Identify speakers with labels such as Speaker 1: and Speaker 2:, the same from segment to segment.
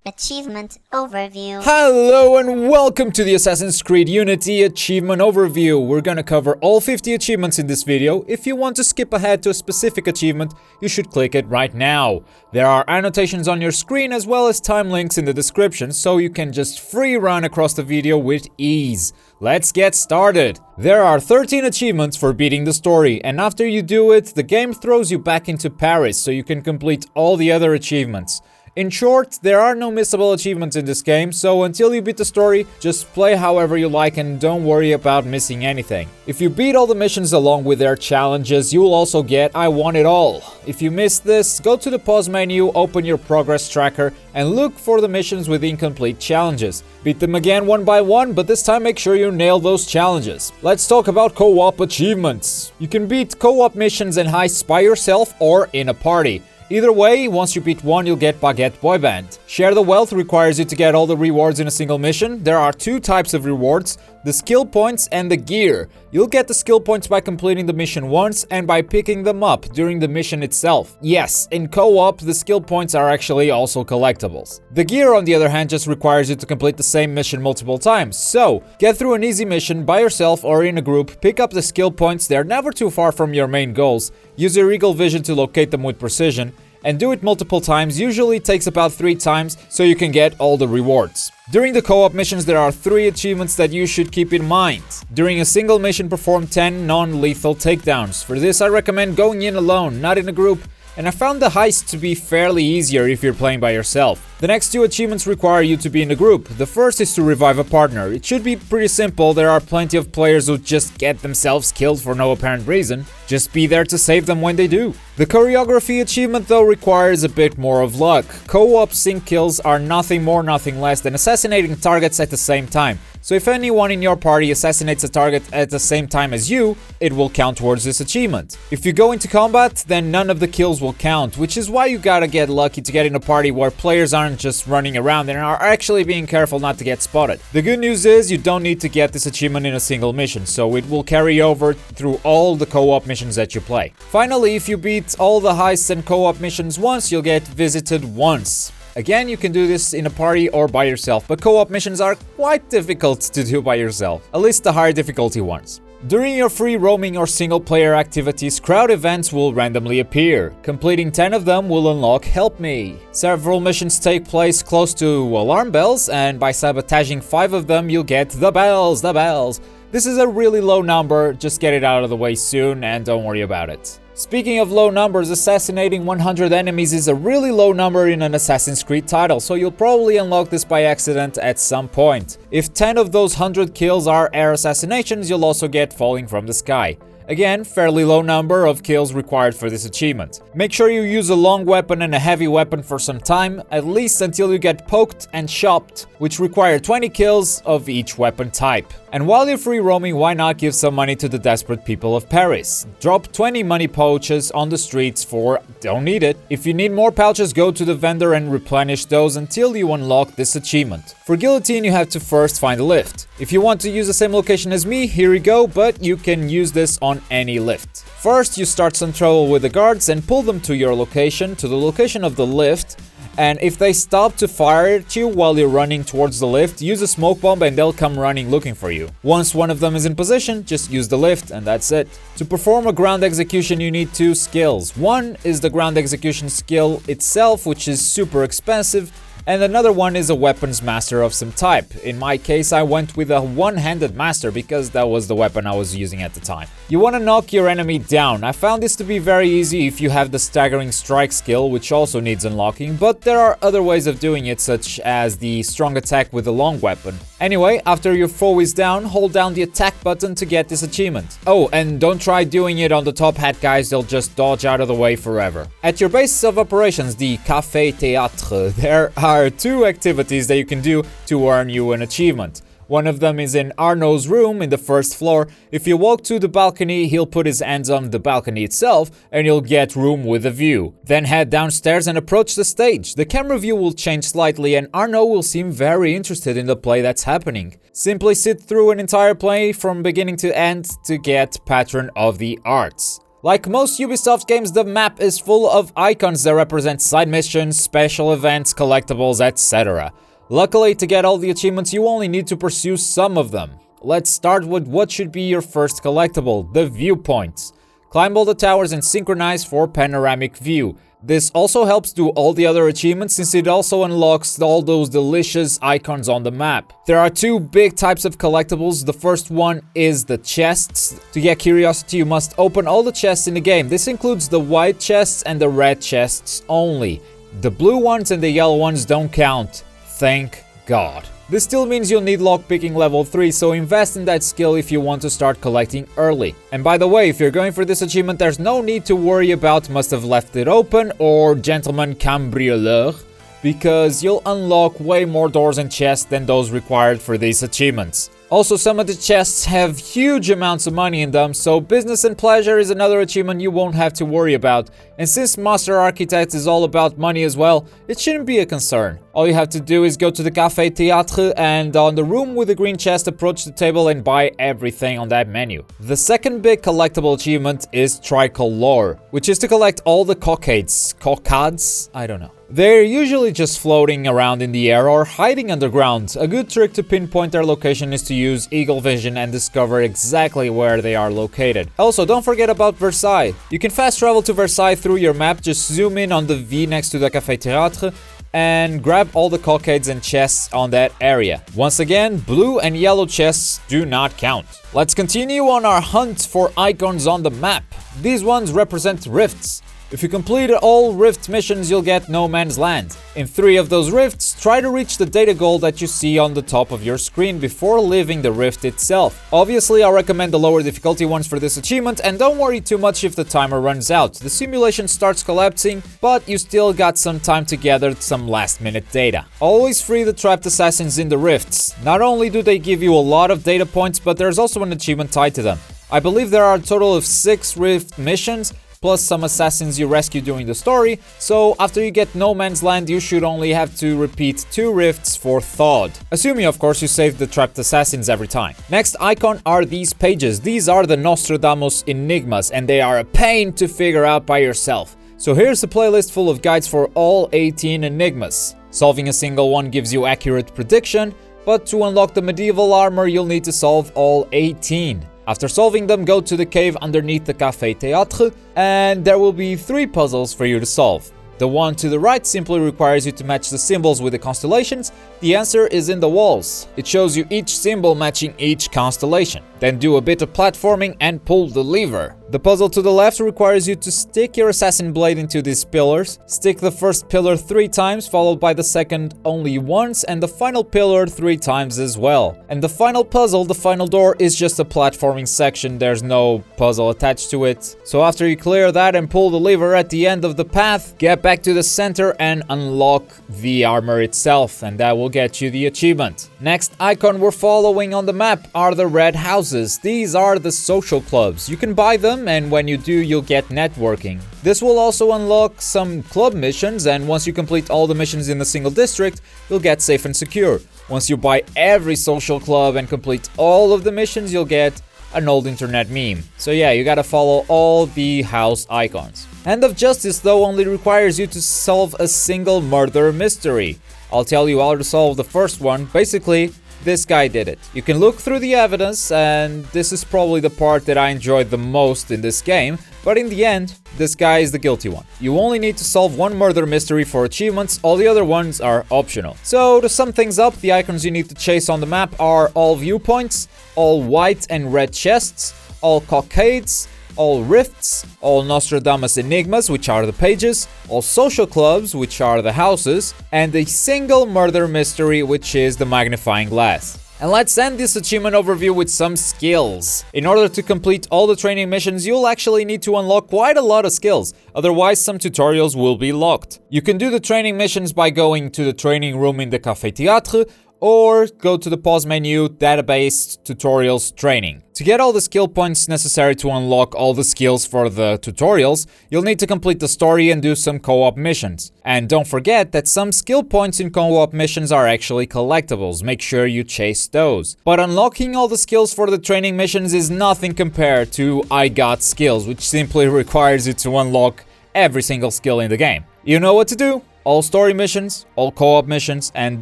Speaker 1: Achievement Overview.
Speaker 2: Hello and welcome to the Assassin's Creed Unity Achievement Overview. We're gonna cover all 50 achievements in this video. If you want to skip ahead to a specific achievement, you should click it right now. There are annotations on your screen as well as time links in the description, so you can just free run across the video with ease. Let's get started. There are 13 achievements for beating the story, and after you do it, the game throws you back into Paris so you can complete all the other achievements. In short, there are no missable achievements in this game, so until you beat the story, just play however you like and don't worry about missing anything. If you beat all the missions along with their challenges, you will also get I Want It All. If you missed this, go to the pause menu, open your progress tracker, and look for the missions with incomplete challenges. Beat them again one by one, but this time make sure you nail those challenges. Let's talk about co-op achievements. You can beat co-op missions and heists by yourself or in a party. Either way, once you beat one, you'll get Baguette Boyband. Share the Wealth requires you to get all the rewards in a single mission. There are two types of rewards, the skill points and the gear. You'll get the skill points by completing the mission once and by picking them up during the mission itself. Yes, in co-op, the skill points are actually also collectibles. The gear, on the other hand, just requires you to complete the same mission multiple times. So, get through an easy mission by yourself or in a group, pick up the skill points, they're never too far from your main goals, use your eagle vision to locate them with precision, and do it multiple times. Usually takes about 3 times, so you can get all the rewards. During the co-op missions, there are 3 achievements that you should keep in mind. During a single mission, perform 10 non-lethal takedowns. For this, I recommend going in alone, not in a group, and I found the heist to be fairly easier if you're playing by yourself. The next 2 achievements require you to be in a group. The first is to revive a partner. It should be pretty simple. There are plenty of players who just get themselves killed for no apparent reason. Just be there to save them when they do. The Choreography achievement though requires a bit more of luck. Co-op sync kills are nothing more, nothing less than assassinating targets at the same time. So if anyone in your party assassinates a target at the same time as you, it will count towards this achievement. If you go into combat, then none of the kills will count, which is why you gotta get lucky to get in a party where players aren't just running around and are actually being careful not to get spotted. The good news is you don't need to get this achievement in a single mission, so it will carry over through all the co-op missions that you play. Finally, if you beat all the heists and co-op missions once, you'll get visited once. Again, you can do this in a party or by yourself, but co-op missions are quite difficult to do by yourself, at least the higher difficulty ones. During your free roaming or single player activities, crowd events will randomly appear. Completing 10 of them will unlock Help Me. Several missions take place close to alarm bells, and by sabotaging 5 of them, you'll get the bells. This is a really low number, just get it out of the way soon and don't worry about it. Speaking of low numbers, assassinating 100 enemies is a really low number in an Assassin's Creed title, so you'll probably unlock this by accident at some point. If 10 of those 100 kills are air assassinations, you'll also get Falling from the Sky. Again, fairly low number of kills required for this achievement. Make sure you use a long weapon and a heavy weapon for some time, at least until you get poked and chopped, which require 20 kills of each weapon type. And while you're free roaming, why not give some money to the desperate people of Paris? Drop 20 money pouches on the streets for don't need it. If you need more pouches, go to the vendor and replenish those until you unlock this achievement. For Guillotine, you have to first find a lift. If you want to use the same location as me, here you go, but you can use this on any lift. First, you start some trouble with the guards and pull them to your location, to the location of the lift. And if they stop to fire at you while you're running towards the lift, use a smoke bomb and they'll come running looking for you. Once one of them is in position, just use the lift and that's it. To perform a ground execution, you need 2 skills. One is the ground execution skill itself, which is super expensive, and another one is a weapons master of some type. In my case, I went with a one-handed master because that was the weapon I was using at the time. You want to knock your enemy down. I found this to be very easy if you have the staggering strike skill, which also needs unlocking, but there are other ways of doing it, such as the strong attack with a long weapon. Anyway, after your foe is down, hold down the attack button to get this achievement. Oh, and don't try doing it on the top hat guys, they'll just dodge out of the way forever. At your base of operations, the Café Théâtre, there are 2 activities that you can do to earn you an achievement. One of them is in Arnaud's room in the first floor. If you walk to the balcony, he'll put his hands on the balcony itself and you'll get room with a view. Then head downstairs and approach the stage. The camera view will change slightly and Arnaud will seem very interested in the play that's happening. Simply sit through an entire play from beginning to end to get Patron of the Arts. Like most Ubisoft games, the map is full of icons that represent side missions, special events, collectibles, etc. Luckily, to get all the achievements, you only need to pursue some of them. Let's start with what should be your first collectible, the viewpoints. Climb all the towers and synchronize for Panoramic View. This also helps do all the other achievements since it also unlocks all those delicious icons on the map. There are two big types of collectibles. The first one is the chests. To get Curiosity, you must open all the chests in the game. This includes the white chests and the red chests only. The blue ones and the yellow ones don't count. Thank God. This still means you'll need lockpicking level 3, so invest in that skill if you want to start collecting early. And by the way, if you're going for this achievement, there's no need to worry about must have left it open or gentleman Cambriouleur, because you'll unlock way more doors and chests than those required for these achievements. Also, some of the chests have huge amounts of money in them, so business and pleasure is another achievement you won't have to worry about. And since Master Architect is all about money as well, it shouldn't be a concern. All you have to do is go to the Café Théâtre and on the room with the green chest, approach the table and buy everything on that menu. The second big collectible achievement is Tricolore, which is to collect all the cockades. Cockades? I don't know. They're usually just floating around in the air or hiding underground. A good trick to pinpoint their location is to use eagle vision and discover exactly where they are located. Also, don't forget about Versailles. You can fast travel to Versailles through your map, just zoom in on the V next to the Café Théâtre and grab all the cockades and chests on that area. Once again, blue and yellow chests do not count. Let's continue on our hunt for icons on the map. These ones represent rifts. If you complete all rift missions, you'll get No Man's Land. In 3 of those rifts, try to reach the data goal that you see on the top of your screen before leaving the rift itself. Obviously, I recommend the lower difficulty ones for this achievement, and don't worry too much if the timer runs out. The simulation starts collapsing, but you still got some time to gather some last-minute data. Always free the trapped assassins in the rifts. Not only do they give you a lot of data points, but there's also an achievement tied to them. I believe there are a total of 6 rift missions, plus some assassins you rescue during the story, so after you get No Man's Land, you should only have to repeat 2 rifts for Thawed. Assuming, of course, you save the trapped assassins every time. Next icon are these pages. These are the Nostradamus Enigmas, and they are a pain to figure out by yourself. So here's a playlist full of guides for all 18 enigmas. Solving a single one gives you accurate prediction, but to unlock the medieval armor, you'll need to solve all 18. After solving them, go to the cave underneath the Café Théâtre, and there will be 3 puzzles for you to solve. The one to the right simply requires you to match the symbols with the constellations. The answer is in the walls. It shows you each symbol matching each constellation. Then do a bit of platforming and pull the lever. The puzzle to the left requires you to stick your assassin blade into these pillars. Stick the first pillar 3 times, followed by the second only once, and the final pillar 3 times as well. And the final puzzle, the final door, is just a platforming section. There's no puzzle attached to it. So after you clear that and pull the lever at the end of the path, get back to the center and unlock the armor itself, and that will get you the achievement. Next icon we're following on the map are the red houses. These are the social clubs. You can buy them, and when you do, you'll get networking. This will also unlock some club missions, and once you complete all the missions in a single district, you'll get safe and secure. Once you buy every social club and complete all of the missions, you'll get an old internet meme. So yeah, you gotta follow all the house icons. Hand of Justice, though, only requires you to solve a single murder mystery. I'll tell you how to solve the first one. Basically, this guy did it. You can look through the evidence, and this is probably the part that I enjoyed the most in this game, but in the end, this guy is the guilty one. You only need to solve 1 murder mystery for achievements, all the other ones are optional. So to sum things up, the icons you need to chase on the map are all viewpoints, all white and red chests, all cockades, all rifts, all Nostradamus Enigmas, which are the pages, all social clubs, which are the houses, and a single murder mystery, which is the magnifying glass. And let's end this achievement overview with some skills. In order to complete all the training missions, you'll actually need to unlock quite a lot of skills, otherwise some tutorials will be locked. You can do the training missions by going to the training room in the Café Théâtre, or go to the pause menu, database, tutorials, training. To get all the skill points necessary to unlock all the skills for the tutorials, you'll need to complete the story and do some co-op missions. And don't forget that some skill points in co-op missions are actually collectibles, make sure you chase those. But unlocking all the skills for the training missions is nothing compared to I Got Skills, which simply requires you to unlock every single skill in the game. You know what to do. All story missions, all co-op missions, and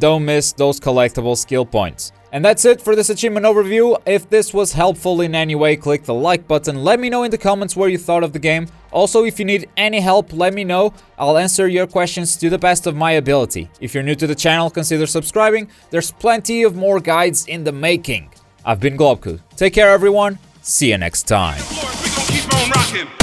Speaker 2: don't miss those collectible skill points. And that's it for this achievement overview. If this was helpful in any way, click the like button. Let me know in the comments what you thought of the game. Also, if you need any help, let me know. I'll answer your questions to the best of my ability. If you're new to the channel, consider subscribing. There's plenty of more guides in the making. I've been Globku. Take care, everyone. See you next time.
Speaker 3: We gon' keep on rocking.